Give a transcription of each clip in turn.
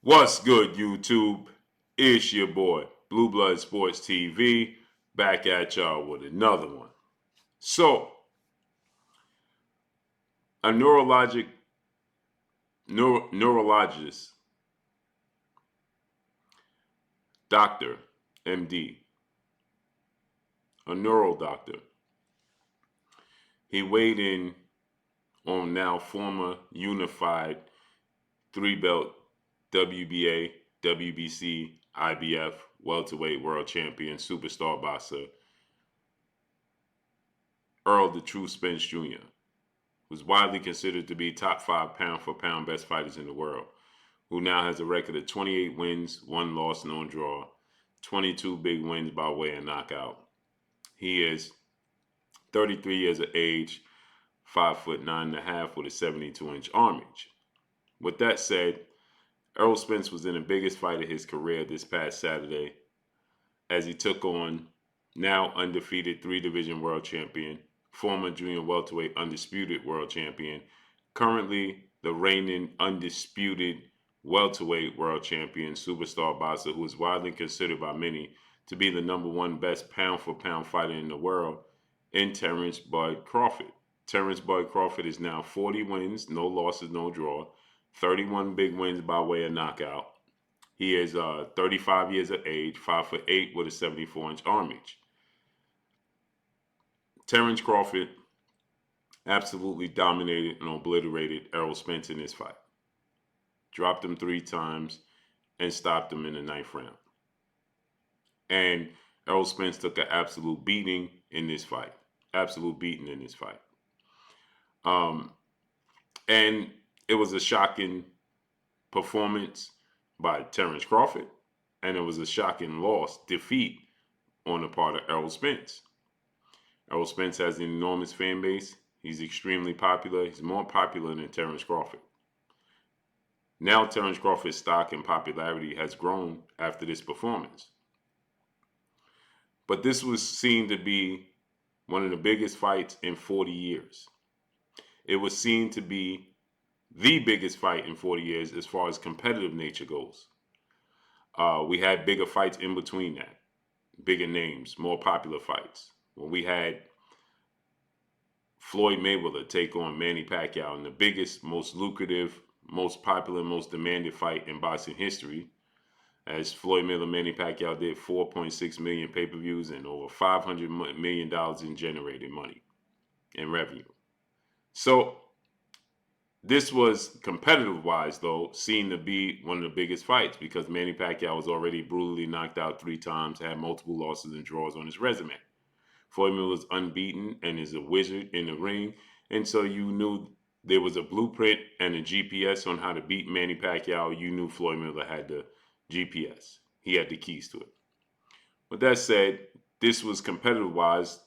What's good, YouTube? It's your boy, Blue Blood Sports TV, back at y'all with another one. So, a neurologist, doctor, MD, a neural doctor, he weighed in on now former unified three-belt WBA, WBC, IBF welterweight world champion, superstar boxer, Errol Spence Jr., who's widely considered to be top 5 pound-for-pound best fighters in the world, who now has a record of 28 wins, 1 loss, no draw, 22 big wins by way of knockout. He is 33 years of age, 5'9.5" with a 72-inch arm reach. With that said, Errol Spence was in the biggest fight of his career this past Saturday as he took on now undefeated 3-division world champion, former junior welterweight undisputed world champion, currently the reigning undisputed welterweight world champion, superstar boxer, who is widely considered by many to be the #1 best pound-for-pound fighter in the world, in Terence Bud Crawford. Terence Bud Crawford is now 40 wins, no losses, no draw, 31 big wins by way of knockout. He is 35 years of age, 5'8" with a 74-inch arm reach. Terence Crawford absolutely dominated and obliterated Errol Spence in this fight. Dropped him 3 times and stopped him in the 9th round. And Errol Spence took an absolute beating in this fight. Absolute beating in this fight. And it was a shocking performance by Terence Crawford, and it was a shocking defeat on the part of Errol Spence. Errol Spence has an enormous fan base. He's extremely popular. He's more popular than Terence Crawford. Now Terence Crawford's stock and popularity has grown after this performance. But this was seen to be one of the biggest fights in 40 years. It was seen to be the biggest fight in 40 years as far as competitive nature goes. We had bigger fights in between that, bigger names, more popular fights. When we had Floyd Mayweather take on Manny Pacquiao in the biggest, most lucrative, most popular, most demanded fight in boxing history, as Floyd Mayweather, Manny Pacquiao did 4.6 million pay-per-views and over $500 million in generated money and revenue. So this was competitive-wise, though, seen to be one of the biggest fights because Manny Pacquiao was already brutally knocked out 3 times, had multiple losses and draws on his resume. Floyd Mayweather was unbeaten and is a wizard in the ring, and so you knew there was a blueprint and a GPS on how to beat Manny Pacquiao. You knew Floyd Mayweather had the GPS. He had the keys to it. With that said, this was competitive-wise,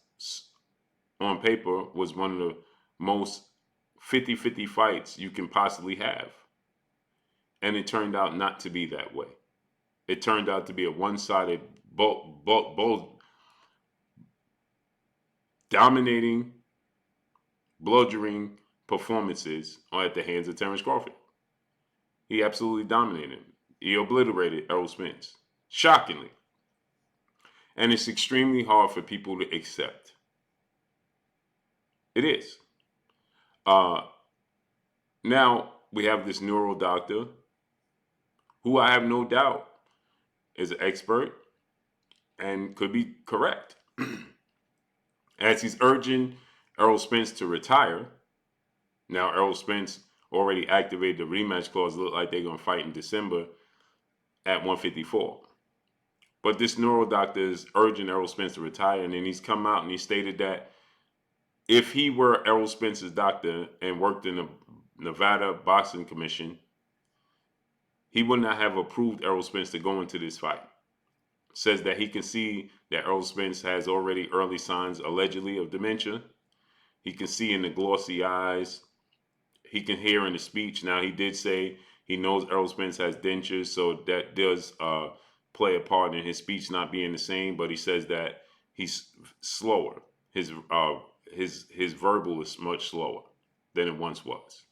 on paper, was one of the most 50-50 fights you can possibly have. And it turned out not to be that way. It turned out to be a one-sided, both dominating, bludgeoning performances at the hands of Terence Crawford. He absolutely dominated him. He obliterated Errol Spence, shockingly. And it's extremely hard for people to accept. It is. Now we have this neural doctor who I have no doubt is an expert and could be correct. As he's urging Errol Spence to retire. Now Errol Spence already activated the rematch clause. Look like they're going to fight in December at 154. But this neural doctor is urging Errol Spence to retire, and then he's come out and he stated that if he were Errol Spence's doctor and worked in the Nevada Boxing Commission, he would not have approved Errol Spence to go into this fight. Says that he can see that Errol Spence has already early signs, allegedly, of dementia. He can see in the glossy eyes. He can hear in the speech. Now, he did say he knows Errol Spence has dentures, so that does play a part in his speech not being the same, but he says that he's slower. His verbal is much slower than it once was.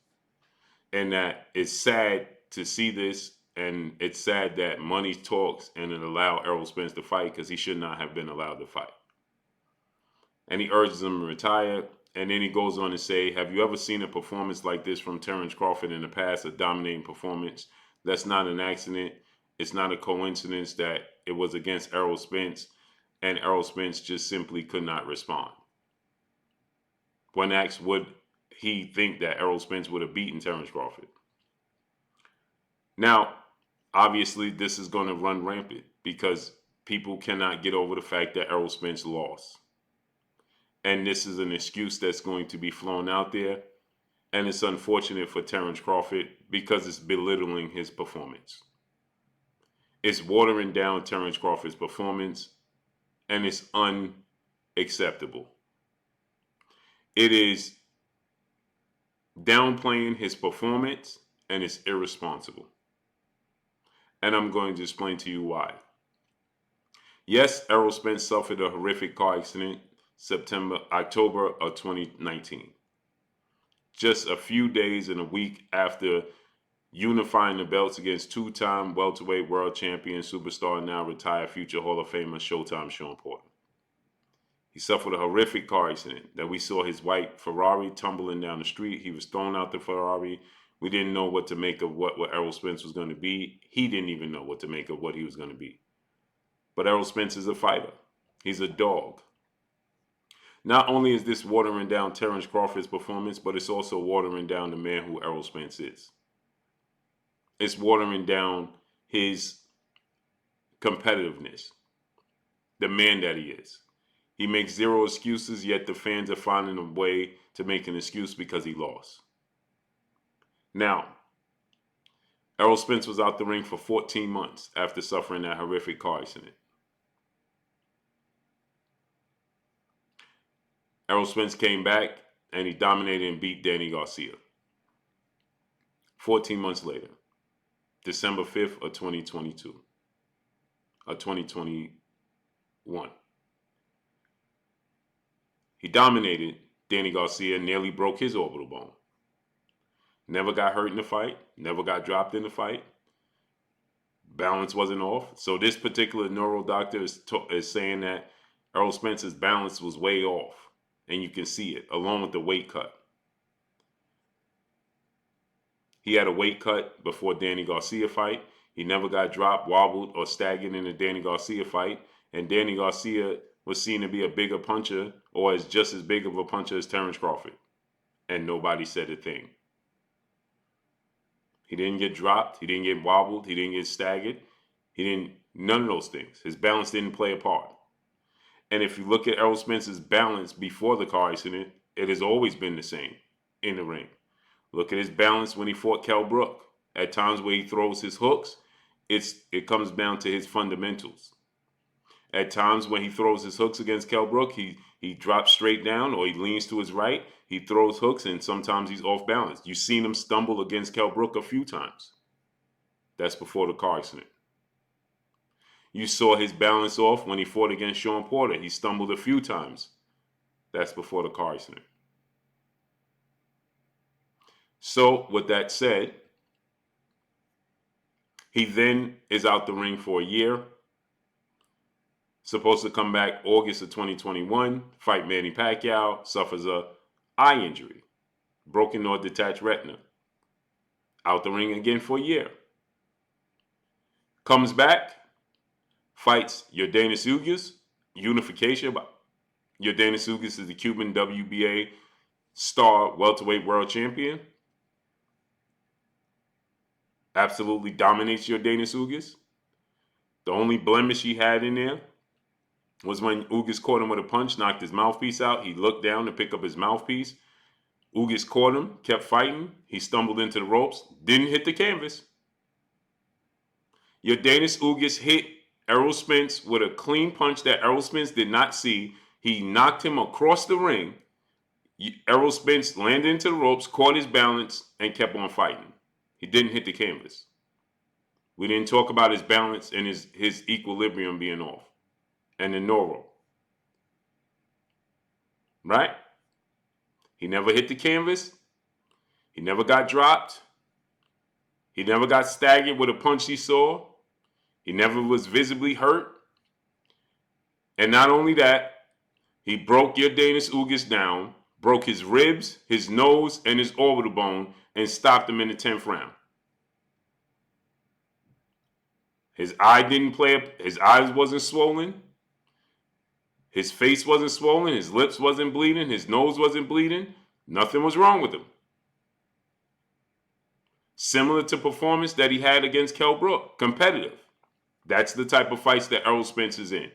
And that it's sad to see this And it's sad that money talks and it allowed Errol Spence to fight because he should not have been allowed to fight. And he urges him to retire. And then he goes on to say, have you ever seen a performance like this from Terence Crawford in the past, a dominating performance? That's not an accident. It's not a coincidence that it was against Errol Spence, and Errol Spence just simply could not respond. When asked, would he think that Errol Spence would have beaten Terence Crawford? Now, obviously, this is going to run rampant because people cannot get over the fact that Errol Spence lost. And this is an excuse that's going to be flown out there. And it's unfortunate for Terence Crawford because it's belittling his performance. It's watering down Terence Crawford's performance, and it's unacceptable. It is downplaying his performance, and it's irresponsible. And I'm going to explain to you why. Yes, Errol Spence suffered a horrific car accident October of 2019. Just a few days and a week after unifying the belts against two-time welterweight world champion, superstar, now retired future Hall of Famer Showtime Shawn Porter. He suffered a horrific car accident that we saw his white Ferrari tumbling down the street. He was thrown out the Ferrari. We didn't know what to make of what Errol Spence was going to be. He didn't even know what to make of what he was going to be. But Errol Spence is a fighter. He's a dog. Not only is this watering down Terence Crawford's performance, but it's also watering down the man who Errol Spence is. It's watering down his competitiveness, the man that he is. He makes zero excuses, yet the fans are finding a way to make an excuse because he lost. Now, Errol Spence was out the ring for 14 months after suffering that horrific car accident. Errol Spence came back and he dominated and beat Danny Garcia. 14 months later, December 5th of 2022, or 2021. He dominated Danny Garcia, nearly broke his orbital bone. Never got hurt in the fight, never got dropped in the fight. Balance wasn't off. So this particular neuro doctor is saying that Errol Spence's balance was way off. And you can see it, along with the weight cut. He had a weight cut before Danny Garcia fight. He never got dropped, wobbled, or staggered in the Danny Garcia fight. And Danny Garcia was seen to be a bigger puncher, or as just as big of a puncher as Terence Crawford. And nobody said a thing. He didn't get dropped. He didn't get wobbled. He didn't get staggered. None of those things. His balance didn't play a part. And if you look at Errol Spence's balance before the car accident, it has always been the same in the ring. Look at his balance when he fought Kell Brook. At times where he throws his hooks, it comes down to his fundamentals. At times when he throws his hooks against Kell Brook, he drops straight down or he leans to his right. He throws hooks and sometimes he's off balance. You've seen him stumble against Kell Brook a few times. That's before the car accident. You saw his balance off when he fought against Shawn Porter. He stumbled a few times. That's before the car accident. So, with that said, he then is out the ring for a year. Supposed to come back August of 2021, fight Manny Pacquiao, suffers a eye injury, broken or detached retina. Out the ring again for a year. Comes back. Fights Yordenis Ugas, unification. Yordenis Ugas is the Cuban WBA star welterweight world champion. Absolutely dominates Yordenis Ugas. The only blemish he had in there was when Ugas caught him with a punch, knocked his mouthpiece out. He looked down to pick up his mouthpiece. Ugas caught him, kept fighting. He stumbled into the ropes, didn't hit the canvas. Yordenis Ugas hit Errol Spence with a clean punch that Errol Spence did not see. He knocked him across the ring. Errol Spence landed into the ropes, caught his balance, and kept on fighting. He didn't hit the canvas. We didn't talk about his balance and his equilibrium being off. And the neuro. Right? He never hit the canvas. He never got dropped. He never got staggered with a punch he saw. He never was visibly hurt. And not only that, he broke your Danish Ugis down, broke his ribs, his nose, and his orbital bone, and stopped him in the 10th round. His eye didn't play up. His eyes wasn't swollen. His face wasn't swollen. His lips wasn't bleeding. His nose wasn't bleeding. Nothing was wrong with him. Similar to performance that he had against Kell Brook. Competitive. That's the type of fights that Errol Spence is in.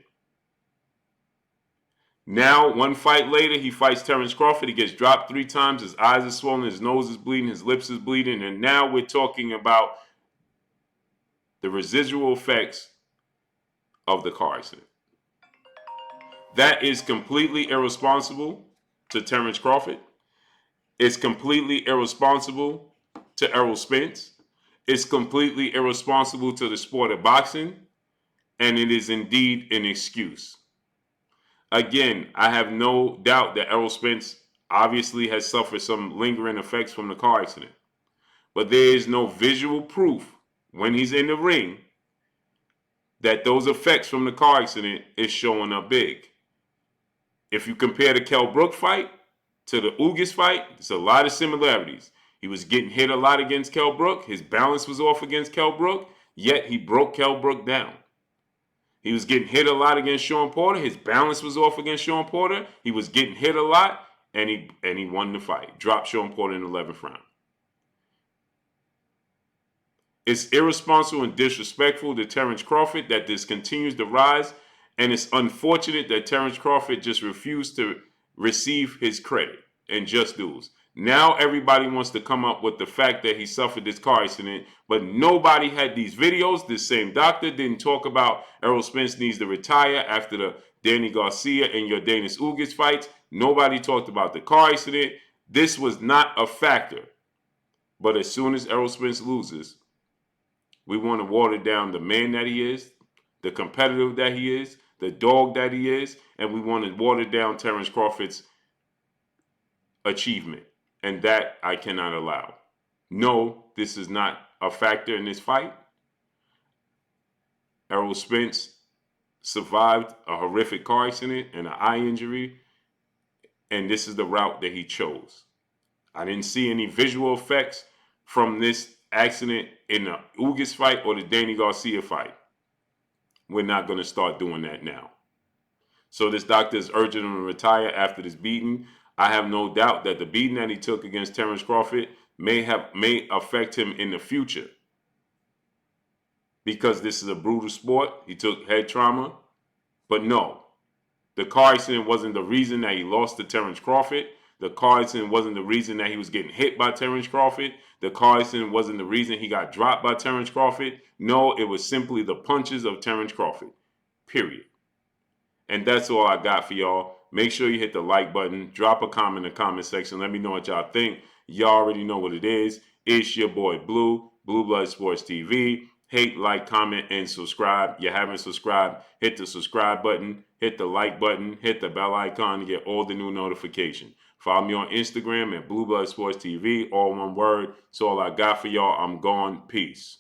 Now, one fight later, he fights Terence Crawford. He gets dropped 3 times. His eyes are swollen. His nose is bleeding. His lips is bleeding. And now we're talking about the residual effects of the car accident. That is completely irresponsible to Terence Crawford. It's completely irresponsible to Errol Spence. It's completely irresponsible to the sport of boxing. And it is indeed an excuse. Again, I have no doubt that Errol Spence obviously has suffered some lingering effects from the car accident. But there is no visual proof when he's in the ring that those effects from the car accident is showing up big. If you compare the Kell Brook fight to the Ugis fight, there's a lot of similarities. He was getting hit a lot against Kell Brook. His balance was off against Kell Brook, yet he broke Kell Brook down. He was getting hit a lot against Sean Porter. His balance was off against Sean Porter. He was getting hit a lot, and he won the fight. Dropped Sean Porter in the 11th round. It's irresponsible and disrespectful to Terence Crawford that this continues to rise, and it's unfortunate that Terence Crawford just refused to receive his credit and just dues. Now everybody wants to come up with the fact that he suffered this car accident, but nobody had these videos. This same doctor didn't talk about Errol Spence needs to retire after the Danny Garcia and your Danish Ugis fights. Nobody talked about the car accident. This was not a factor. But as soon as Errol Spence loses, we want to water down the man that he is, the competitor that he is, the dog that he is, and we want to water down Terence Crawford's achievement. And that I cannot allow. No, this is not a factor in this fight. Errol Spence survived a horrific car accident and an eye injury, and this is the route that he chose. I didn't see any visual effects from this accident in the Ugis fight or the Danny Garcia fight. We're not going to start doing that now. So this doctor is urging him to retire after this beating. I have no doubt that the beating that he took against Terence Crawford may affect him in the future. Because this is a brutal sport. He took head trauma. But no, the car accident wasn't the reason that he lost to Terence Crawford. The car accident wasn't the reason that he was getting hit by Terence Crawford. The car accident wasn't the reason he got dropped by Terence Crawford. No, it was simply the punches of Terence Crawford. Period. And that's all I got for y'all. Make sure you hit the like button. Drop a comment in the comment section. Let me know what y'all think. Y'all already know what it is. It's your boy Blue, Blue Blood Sports TV. Hate, like, comment, and subscribe. You haven't subscribed, hit the subscribe button, hit the like button, hit the bell icon to get all the new notifications. Follow me on Instagram at Blue Blood Sports TV, all one word. That's all I got for y'all. I'm gone. Peace.